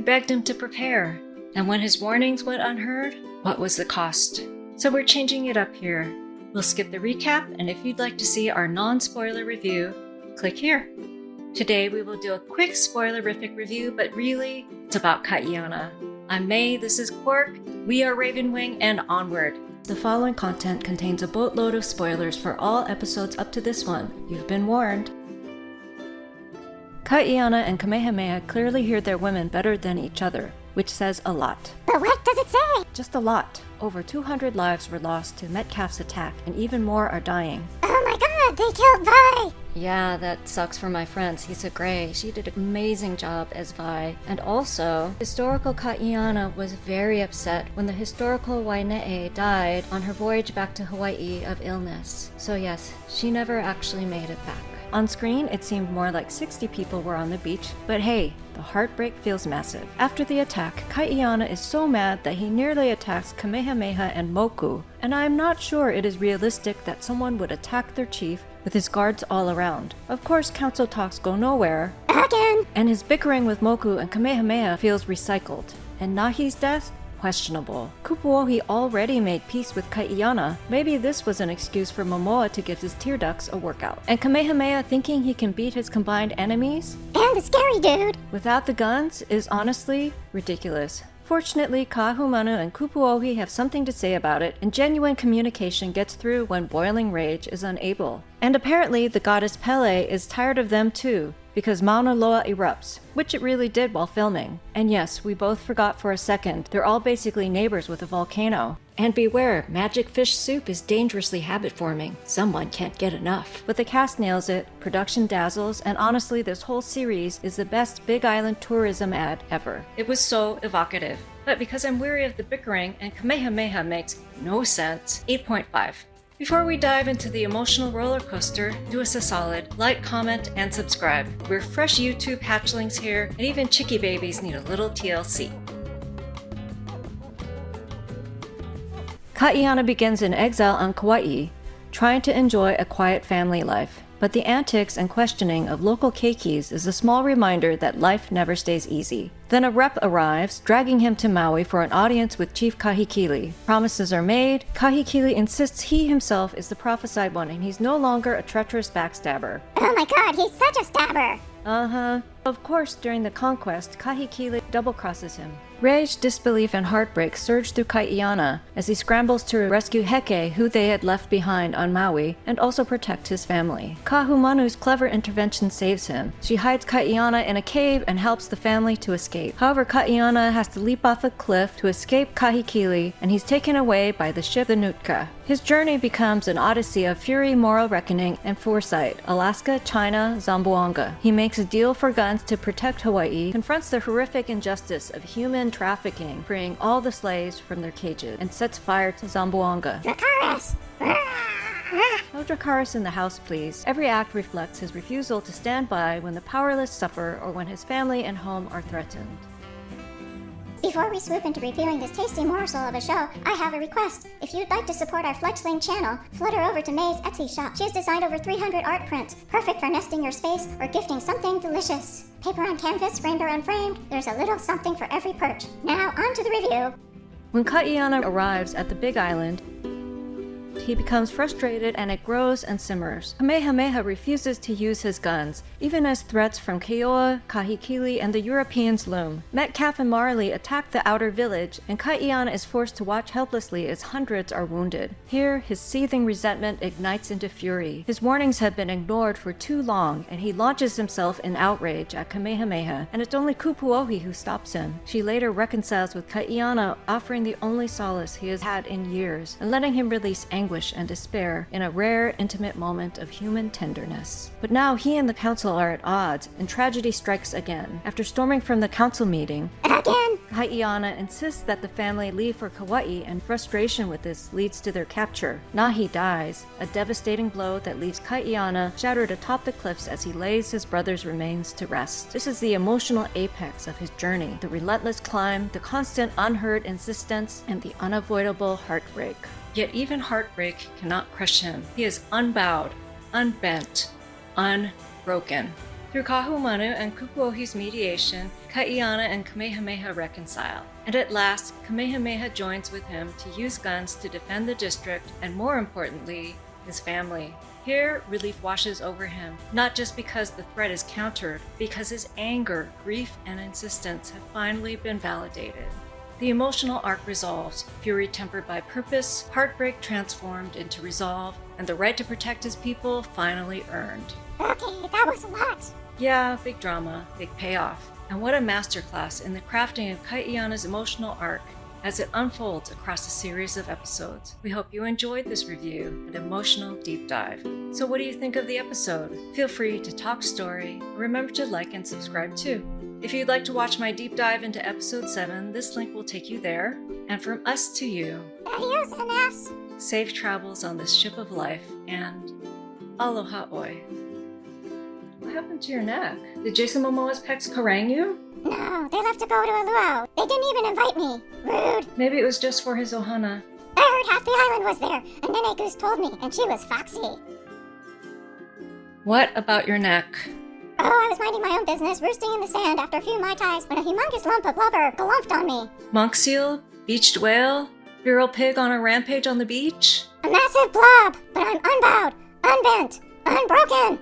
begged him to prepare. And when his warnings went unheard, what was the cost? So we're changing it up here. We'll skip the recap, and if you'd like to see our non-spoiler review, click here. Today we will do a quick spoilerific review, but really, it's about iana. I'm Mei, this is Quork, we are Ravenwing, and onward. The following content contains a boatload of spoilers for all episodes up to this one. You've been warned. iana and Kamehameha clearly hear their women better than each other, which says a lot. But what does it say? Just a lot. Over 200 lives were lost to Metcalf's attack, and even more are dying. Oh my god, they killed Vi! Yeah, that sucks for my friend Sisa Gray. She did an amazing job as Vi. And also, historical iana was very upset when the historical Waine'e died on her voyage back to Hawaii of illness. So yes, she never actually made it back. On screen, it seemed more like 60 people were on the beach, but hey, the heartbreak feels massive. After the attack, iana is so mad that he nearly attacks Kamehameha and Moku, and I am not sure it is realistic that someone would attack their chief with his guards all around. Of course, council talks go nowhere. Again! And his bickering with Moku and Kamehameha feels recycled. And Nahi's death? Questionable. Kupuohi already made peace with iana. Maybe this was an excuse for Momoa to give his tear ducts a workout. And Kamehameha thinking he can beat his combined enemies? And the scary dude! Without the guns is honestly ridiculous. Fortunately, Kahumanu and Kupuohi have something to say about it, and genuine communication gets through when boiling rage is unable. And apparently, the goddess Pele is tired of them too, because Mauna Loa erupts, which it really did while filming. And yes, we both forgot for a second, they're all basically neighbors with a volcano. And beware, magic fish soup is dangerously habit-forming. Someone can't get enough. But the cast nails it, production dazzles, and honestly, this whole series is the best Big Island tourism ad ever. It was so evocative. But because I'm weary of the bickering and Kamehameha makes no sense, 8.5. Before we dive into the emotional roller coaster, do us a solid, like, comment, and subscribe. We're fresh YouTube hatchlings here, and even chickie babies need a little TLC. iana begins in exile on Kauai, trying to enjoy a quiet family life. But the antics and questioning of local keikis is a small reminder that life never stays easy. Then a rep arrives, dragging him to Maui for an audience with Chief Kahikili. Promises are made. Kahikili insists he himself is the prophesied one and he's no longer a treacherous backstabber. Oh my god, he's such a stabber! Uh-huh. Of course, during the conquest, Kahikili double-crosses him. Rage, disbelief, and heartbreak surge through iana as he scrambles to rescue Heke, who they had left behind on Maui, and also protect his family. Kahumanu's clever intervention saves him. She hides iana in a cave and helps the family to escape. However, iana has to leap off a cliff to escape Kahikili, and he's taken away by the ship the Nootka. His journey becomes an odyssey of fury, moral reckoning, and foresight. Alaska, China, Zamboanga. He makes a deal for guns to protect Hawaii, confronts the horrific injustice of human trafficking, freeing all the slaves from their cages, and sets fire to Zamboanga. Dracarys! No Dracarys in the house, please. Every act reflects his refusal to stand by when the powerless suffer or when his family and home are threatened. Before we swoop into reviewing this tasty morsel of a show, I have a request. If you'd like to support our fledgling channel, flutter over to May's Etsy shop. She has designed over 300 art prints, perfect for nesting your space or gifting something delicious. Paper on canvas, framed or unframed, there's a little something for every perch. Now, on to the review. When iana arrives at the Big Island, he becomes frustrated and it grows and simmers. Kamehameha refuses to use his guns, even as threats from Keoa, Kahikili, and the Europeans loom. Metcalf and Marley attack the outer village, and iana is forced to watch helplessly as hundreds are wounded. Here, his seething resentment ignites into fury. His warnings have been ignored for too long, and he launches himself in outrage at Kamehameha, and it's only Kupuohi who stops him. She later reconciles with iana, offering the only solace he has had in years, and letting him release anguish and despair in a rare, intimate moment of human tenderness. But now he and the council are at odds, and tragedy strikes again. After storming from the council meeting, Again! iana insists that the family leave for Kauai, and frustration with this leads to their capture. Nahi dies, a devastating blow that leaves iana shattered atop the cliffs as he lays his brother's remains to rest. This is the emotional apex of his journey, the relentless climb, the constant unheard insistence, and the unavoidable heartbreak. Yet even heartbreak cannot crush him. He is unbowed, unbent, unbroken. Through Kahumanu and Kupuohi's mediation, Iana and Kamehameha reconcile, and at last, Kamehameha joins with him to use guns to defend the district and, more importantly, his family. Here, relief washes over him, not just because the threat is countered, because his anger, grief, and insistence have finally been validated. The emotional arc resolves, fury tempered by purpose, heartbreak transformed into resolve, and the right to protect his people finally earned. Okay, that was a lot. Yeah, big drama, big payoff. And what a masterclass in the crafting of Iana's emotional arc as it unfolds across a series of episodes. We hope you enjoyed this review and emotional deep dive. So what do you think of the episode? Feel free to talk story. Remember to like and subscribe too. If you'd like to watch my deep dive into episode 7, this link will take you there. And from us to you, Adios, MS. safe travels on this ship of life, and aloha oi. What happened to your neck? Did Jason Momoa's pecs harangue you? No, they left to go to a luau. They didn't even invite me. Rude. Maybe it was just for his ohana. I heard half the island was there, and Nene Goose told me, and she was foxy. What about your neck? Oh, I was minding my own business, roosting in the sand after a few Mai Tais, when a humongous lump of blubber galumped on me. Monk seal? Beached whale? Feral pig on a rampage on the beach? A massive blob, but I'm unbowed, unbent, unbroken.